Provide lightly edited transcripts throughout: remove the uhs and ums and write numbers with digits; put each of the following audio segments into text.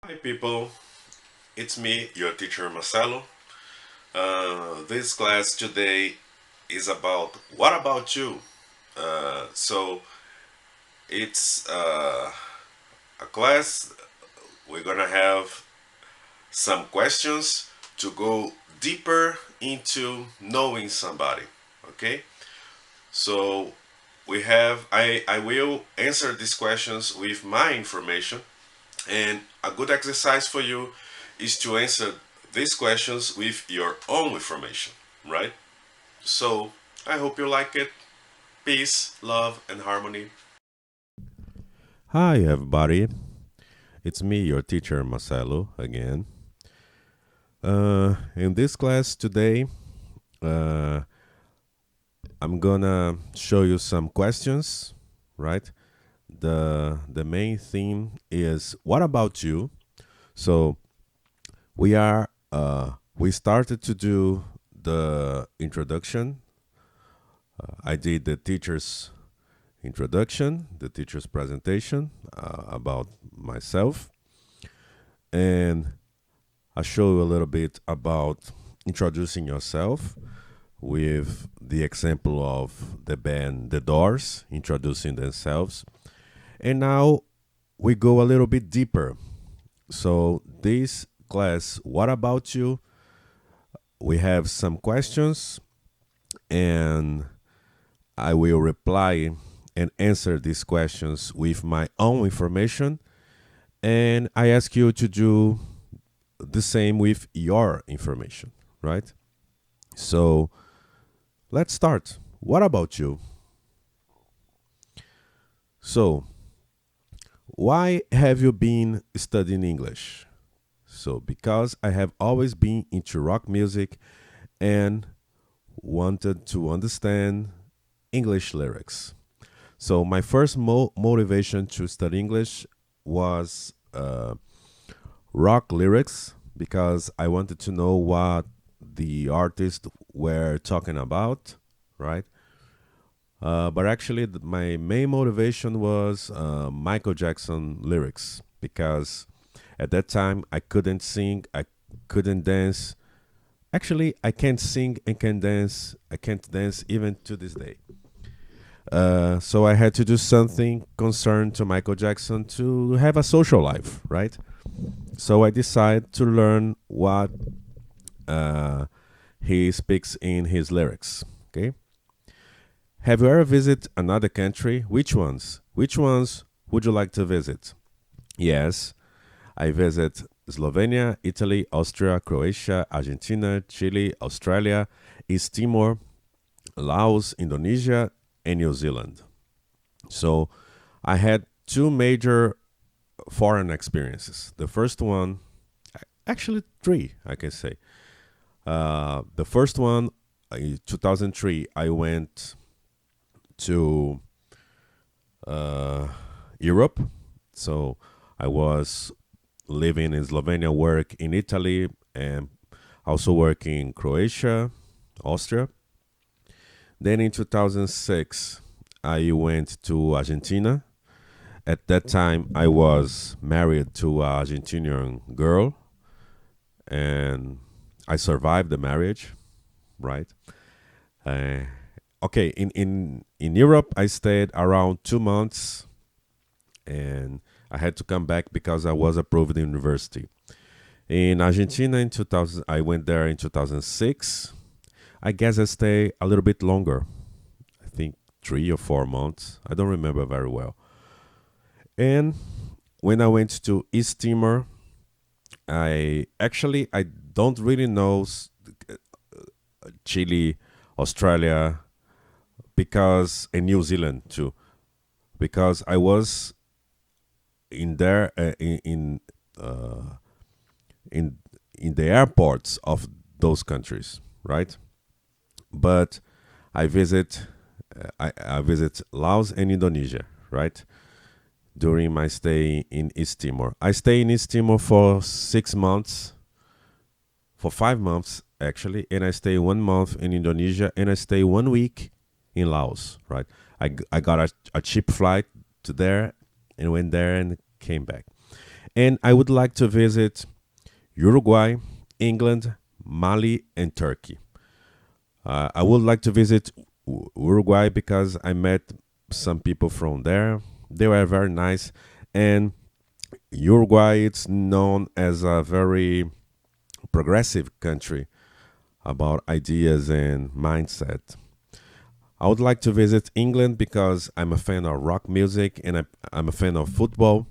Hi, people. It's me, your teacher Marcelo. This class today is about what about you? So it's a class. We're gonna have some questions to go deeper into knowing somebody. Okay. So I will answer these questions with my information. And a good exercise for you is to answer these questions with your own information, right? So I hope you like it. Peace, love, and harmony. Hi, everybody. It's me, your teacher Marcelo, again. In this class today, uh, I'm gonna show you some questions, right? The main theme is what about you? So we started to do the introduction. I did the teacher's introduction, the teacher's presentation about myself, and I'll show you a little bit about introducing yourself with the example of the band The Doors introducing themselves. And now we go a little bit deeper. So, this class, what about you? We have some questions, and I will reply and answer these questions with my own information. And I ask you to do the same with your information, right? So, let's start. What about you? So, why have you been studying English? So, because I have always been into rock music and wanted to understand English lyrics. So, my first motivation to study English was rock lyrics because I wanted to know what the artists were talking about, right? But actually, my main motivation was Michael Jackson lyrics because at that time I couldn't sing, I couldn't dance. Actually, I can't sing and can dance. I can't dance even to this day. So I had to do something concerned to Michael Jackson to have a social life, right? So I decided to learn what uh, he speaks in his lyrics. Okay. Have you ever visited another country? Which ones? Which ones would you like to visit? Yes, I visit Slovenia, Italy, Austria, Croatia, Argentina, Chile, Australia, East Timor, Laos, Indonesia, and New Zealand. So I had two major foreign experiences. The first one, actually three, I can say. The first one, in 2003, I went to Europe. So I was living in Slovenia, work in Italy, and also work in Croatia, Austria. Then in 2006, I went to Argentina. At that time, I was married to an Argentinian girl, and I survived the marriage, right? Uh, okay, in Europe, I stayed around 2 months, and I had to come back because I was approved in university. In Argentina, in 2000, I went there in 2006. I guess I stayed a little bit longer. I think 3 or 4 months. I don't remember very well. And when I went to East Timor, I don't really know Chile, Australia, because and New Zealand too, because I was in there uh, in in the airports of those countries, right? But I visit Laos and Indonesia, right? During my stay in East Timor, I stay in East Timor for 6 months, for 5 months actually, and I stay 1 month in Indonesia, and I stay 1 week in Laos, right? I got a cheap flight to there and went there and came back. And I would like to visit Uruguay, England, Mali, and Turkey. I would like to visit Uruguay because I met some people from there. They were very nice. And Uruguay, it's known as a very progressive country about ideas and mindset. I would like to visit England because I'm a fan of rock music and I'm a fan of football.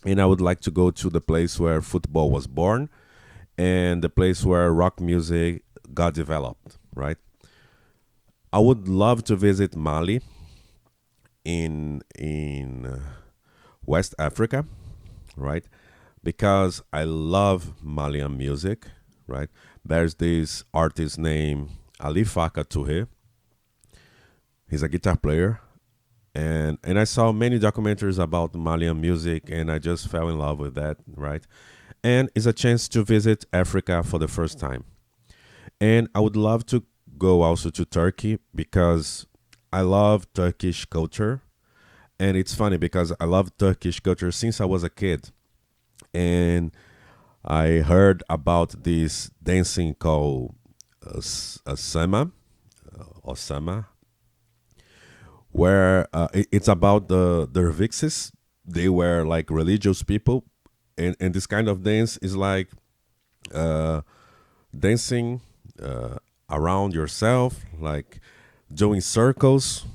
And I would like to go to the place where football was born and the place where rock music got developed, right? I would love to visit Mali in West Africa, right? Because I love Malian music, right? There's this artist named Ali Faka Touré. He's a guitar player, and I saw many documentaries about Malian music, and I just fell in love with that, right? And it's a chance to visit Africa for the first time. And I would love to go also to Turkey because I love Turkish culture. And it's funny because I love Turkish culture since I was a kid. And I heard about this dancing called Sama, Osama, where it's about the Vixes. They were like religious people. And this kind of dance is like uh, dancing around yourself, like doing circles.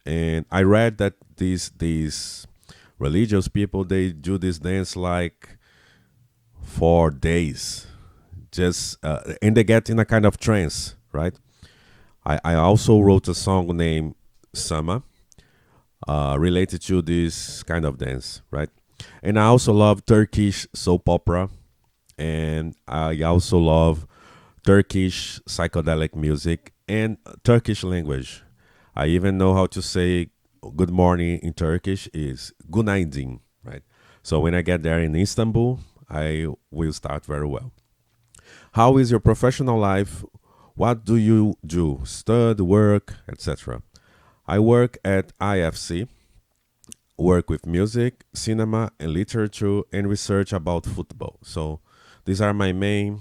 And I read that these religious people they do this dance like for days, just and they get in a kind of trance, right? I also wrote a song named Sama, related to this kind of dance, right? And I also love Turkish soap opera, and I also love Turkish psychedelic music and Turkish language. I even know how to say good morning in Turkish is günaydin, right? So when I get there in Istanbul, I will start very well. How is your professional life? What do you do? Study, work, etc. I work at IFC, work with music, cinema, and literature, and research about football. So these are my main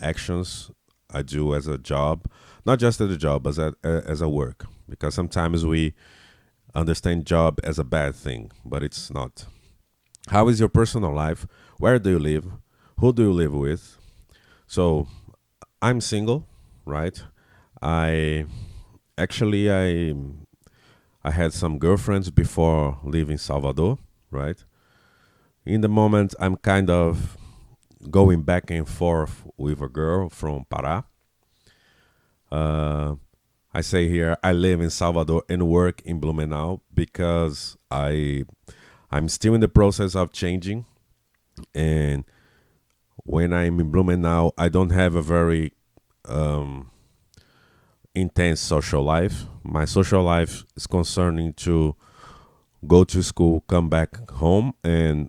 actions I do as a job, not just as a job, as a work. Because sometimes we understand job as a bad thing, but it's not. How is your personal life? Where do you live? Who do you live with? So I'm single, right? I actually I had some girlfriends before leaving Salvador, right? In the moment, I'm kind of going back and forth with a girl from Pará. Uh, I say here I live in Salvador and work in Blumenau because I'm still in the process of changing, and when I'm in Blumenau, I don't have a very um, intense social life. My social life is concerning to go to school, come back home, and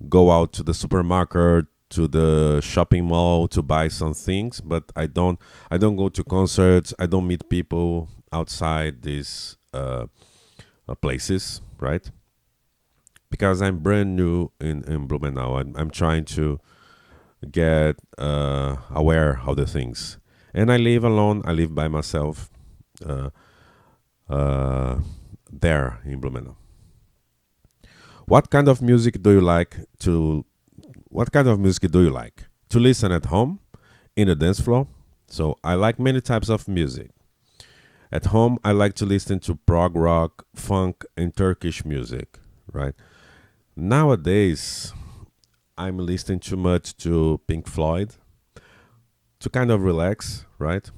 go out to the supermarket, to the shopping mall to buy some things. But I don't go to concerts. I don't meet people outside these places, right? Because I'm brand new in Blumenau. I'm trying to get aware of the things. And I live alone. I live by myself uh, uh, there in Blumenau. What kind of music do you like to? What kind of music do you like to listen at home, in the dance floor? So I like many types of music. At home, I like to listen to prog rock, funk, and Turkish music. Right nowadays, I'm listening too much to Pink Floyd to kind of relax. Right,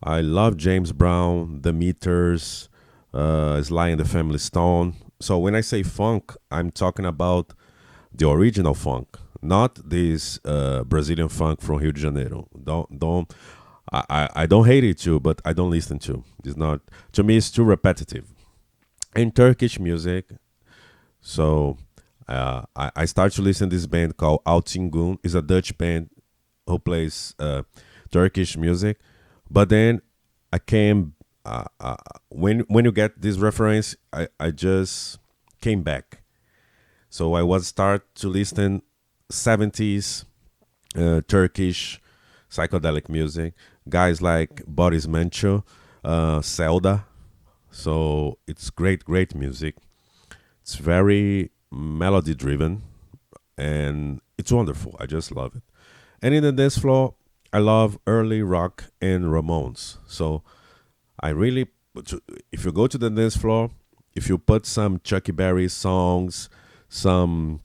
I love James Brown, The Meters, Sly and the Family Stone. So when I say funk, I'm talking about the original funk, not this Brazilian funk from Rio de Janeiro. Don't. I don't hate it too, but I don't listen to. It's not to me. It's too repetitive. And Turkish music. So I start to listen to this band called Altingun. It's a Dutch band who plays Turkish music. But then I came when you get this reference, I just came back. So I was start to listen 70s Turkish psychedelic music. Guys like Boris Mencho, Zelda. So it's great, great music. It's very melody driven and it's wonderful. I just love it. And in the dance floor, I love early rock and Ramones. So I really, if you go to the dance floor, if you put some Chucky Berry songs, some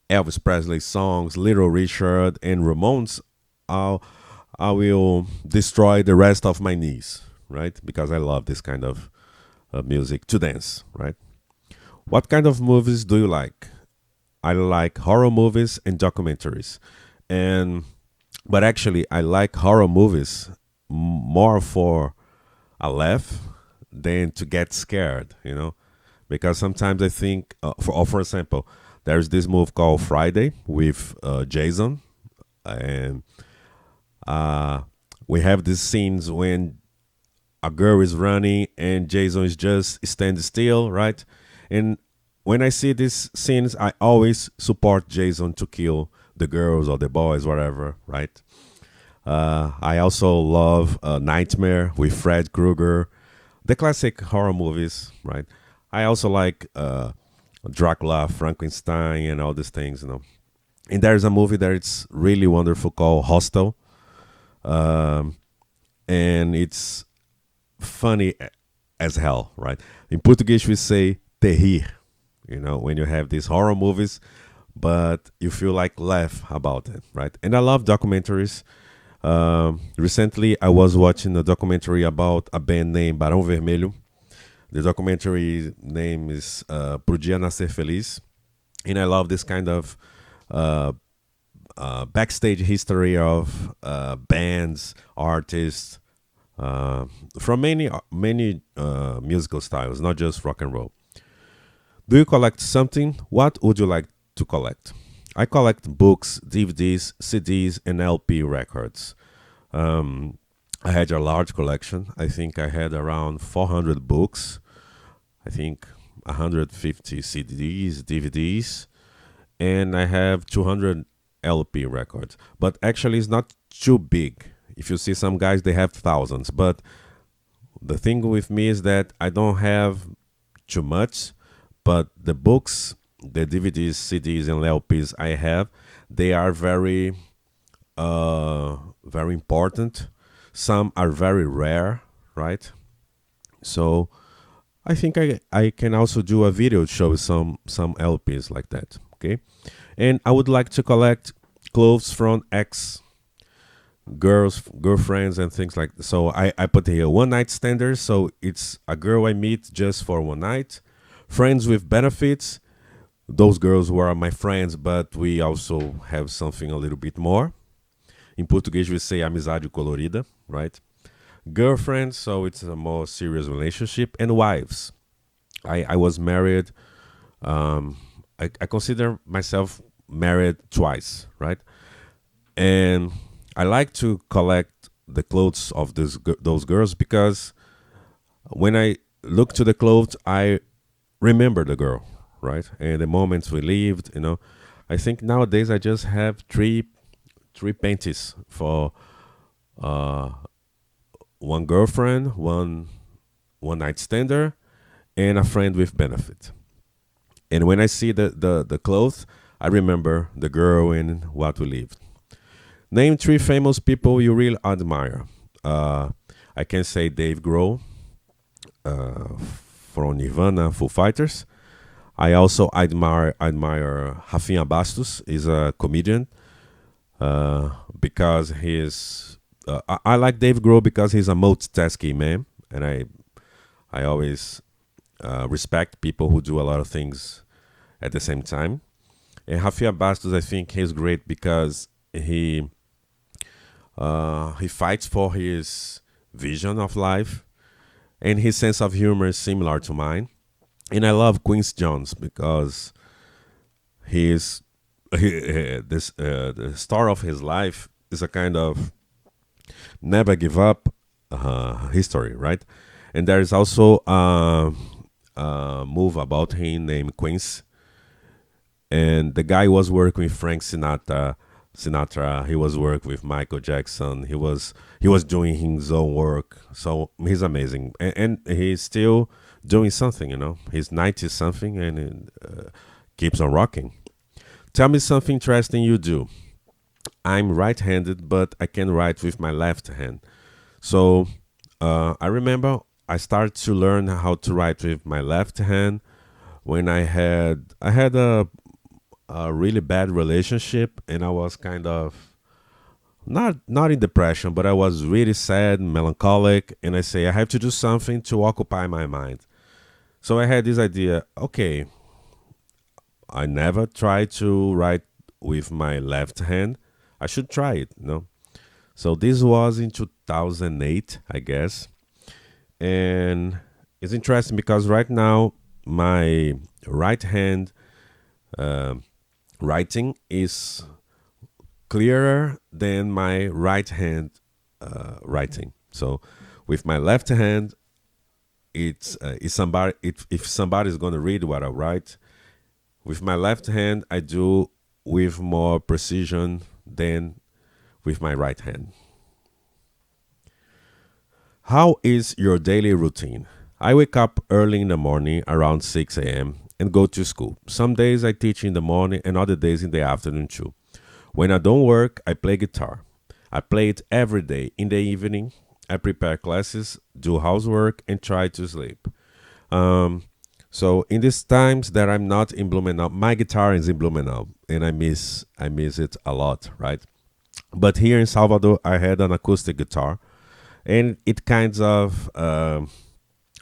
Elvis Presley songs, Little Richard, and Ramones, I'll, I will destroy the rest of my knees, right? Because I love this kind of music to dance, right? What kind of movies do you like? I like horror movies and documentaries. And but actually I like horror movies more for a laugh than to get scared, because sometimes I think, for example, there's this movie called Friday with Jason, and uh, we have these scenes when a girl is running and Jason is just standing still, right? And when I see these scenes, I always support Jason to kill the girls or the boys, whatever, right? I also love Nightmare with Fred Krueger, the classic horror movies, right? I also like Dracula, Frankenstein, and all these things. And there's a movie that it's really wonderful called Hostel, um, and it's funny as hell, right? In Portuguese, we say terrir, when you have these horror movies, but you feel like laugh about it, right? And I love documentaries. Recently, I was watching a documentary about a band named Barão Vermelho. The documentary name is Podia Nascer Feliz. And I love this kind of uh, backstage history of bands, artists, uh, from many musical styles, not just rock and roll. Do you collect something? What would you like to collect? I collect books, DVDs, CDs, and LP records. Um, I had a large collection. I think I had around 400 books. I think 150 CDs, DVDs, and I have 200 LP records. But actually, it's not too big. If you see some guys, they have thousands. But the thing with me is that I don't have too much, but the books, the DVDs, CDs, and LPs I have, they are very important. Some are very rare, right? So I think I can also do a video show some LPs like that. Okay, and I would like to collect clothes from ex girlfriends and things like that. So I put here one night standers. So it's a girl I meet just for one night. Friends with benefits. Those girls who are my friends, but we also have something a little bit more. In Portuguese, we say amizade colorida, right? Girlfriends, so it's a more serious relationship, and wives. I was married. Um, I consider myself married twice, right? And I like to collect the clothes of those girls because when I look to the clothes, I remember the girl, right? And the moments we lived. I think nowadays I just have three panties for uh, one girlfriend, one night stander, and a friend with benefit. And when I see the clothes, I remember the girl and what we lived. Name three famous people you really admire. Uh, I can say Dave Grohl uh, from Nirvana, Foo Fighters. I also admire Rafinha Bastos. Is a comedian because he's. I like Dave Grohl because he's a multitasking man, and I always respect people who do a lot of things at the same time. And Rafinha Bastos, I think he's great because he fights for his vision of life, and his sense of humor is similar to mine. And I love Quincy Jones because he's this the story of his life is a kind of never give up history, right? And there is also a move about him named Quincy, and the guy was working with Frank Sinatra. Sinatra. He was working with Michael Jackson. He was doing his own work. So he's amazing, and he's still doing something. He's 90 something and keeps on rocking. Tell me something interesting you do. I'm right-handed, but I can write with my left hand. So I remember I started to learn how to write with my left hand when I had a really bad relationship, and I was kind of not in depression, but I was really sad, melancholic, and I say I have to do something to occupy my mind. So I had this idea. Okay, I never tried to write with my left hand. I should try it. So this was in 2008, I guess. And it's interesting because right now my right hand writing is clearer than my right hand writing. So with my left hand, it's somebody. If somebody is going to read what I write, with my left hand, I do with more precision than with my right hand. How is your daily routine? I wake up early in the morning around 6 a.m. and go to school. Some days I teach in the morning and other days in the afternoon too. When I don't work, I play guitar. I play it every day. In the evening, I prepare classes, do housework, and try to sleep. Um, so in these times that I'm not in Blumenau, my guitar is in Blumenau, and I miss it a lot, right? But here in Salvador, I had an acoustic guitar, and it kind of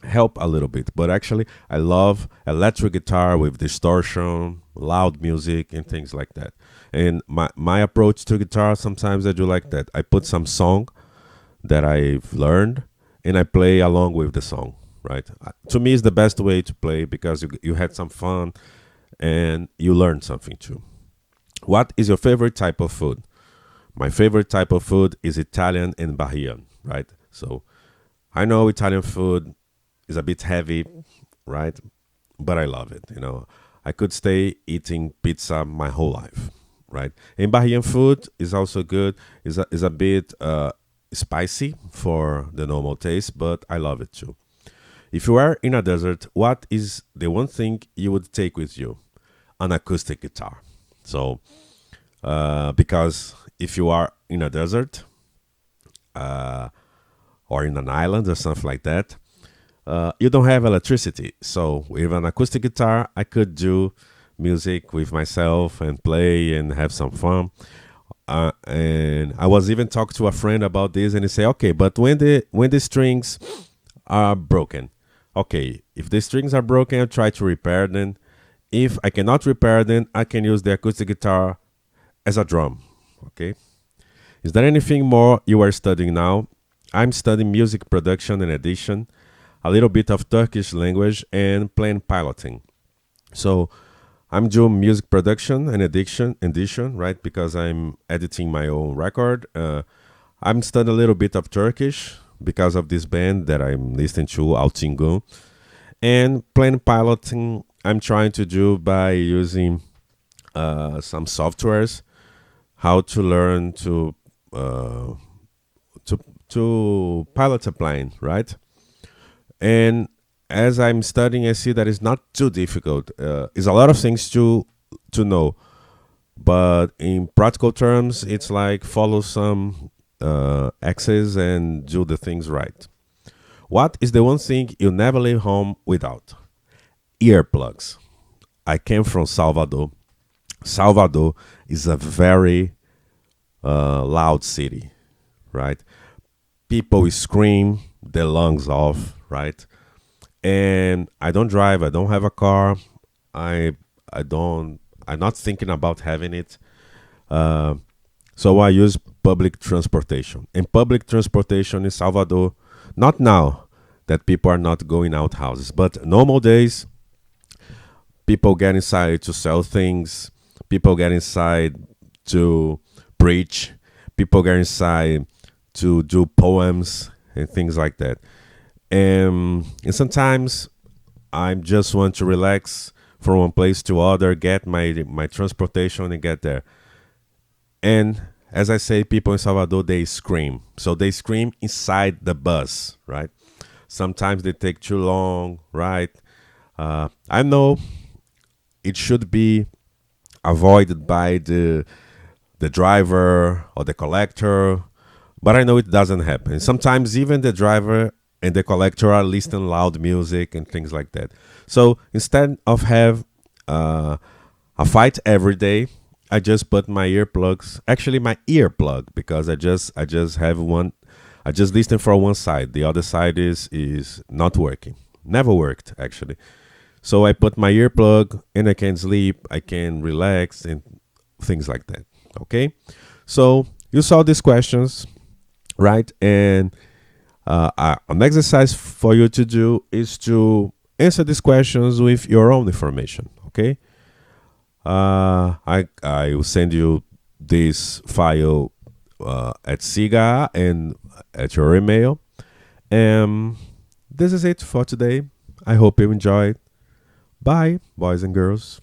help a little bit. But actually, I love electric guitar with distortion, loud music, and things like that. And my approach to guitar, sometimes I do like that. I put some song that I've learned and I play along with the song, right? To me, it's the best way to play because you had some fun and you learn something too. What is your favorite type of food? My favorite type of food is Italian and Bahia, right? So I know Italian food is a bit heavy, right? But I love it. I could stay eating pizza my whole life, right? And Bahamian food is also good. Is a bit spicy for the normal taste, but I love it too. If you are in a desert, what is the one thing you would take with you? An acoustic guitar. So, because if you are in a desert or in an island or something like that, you don't have electricity. So with an acoustic guitar, I could do music with myself and play and have some fun. And I was even talking to a friend about this, and he said, "Okay, but when the strings are broken, okay, if the strings are broken, I try to repair them. If I cannot repair them, I can use the acoustic guitar as a drum." Okay. Is there anything more you are studying now? I'm studying music production and edition, a little bit of Turkish language, and plane piloting. So I'm doing music production and edition, right? Because I'm editing my own record. I'm studying a little bit of Turkish because of this band that I'm listening to, Altingun. And plane piloting, I'm trying to do by using some softwares, how to learn uh, to to pilot a plane, right? And as I'm studying, I see that it's not too difficult. It's a lot of things to know, but in practical terms, it's like follow some axes and do the things right. What is the one thing you never leave home without? Earplugs. I came from Salvador. Salvador is a very loud city, right? People scream their lungs off, right? And I don't drive. I don't have a car. I I don't. I'm not thinking about having it. Uh, so I use public transportation. And public transportation in Salvador, not now that people are not going out houses, but normal days, people get inside to sell things. People get inside to preach. People get inside to do poems and things like that. And sometimes I just want to relax from one place to other, get my transportation and get there. And as I say, people in Salvador, they scream. So they scream inside the bus, right? Sometimes they take too long, right? I know it should be avoided by the driver or the collector, but I know it doesn't happen. Sometimes even the driver and the collector are listening loud music and things like that. So instead of have a fight every day, I just put my earplugs, actually my earplug, because I just have one. I just listen for one side. The other side is not working. Never worked actually. So I put my earplug and I can sleep, I can relax and things like that. Okay? So you saw these questions, right? And an exercise for you to do is to answer these questions with your own information. Okay? I will send you this file at Siga and at your email. And this is it for today. I hope you enjoyed. Bye, boys and girls.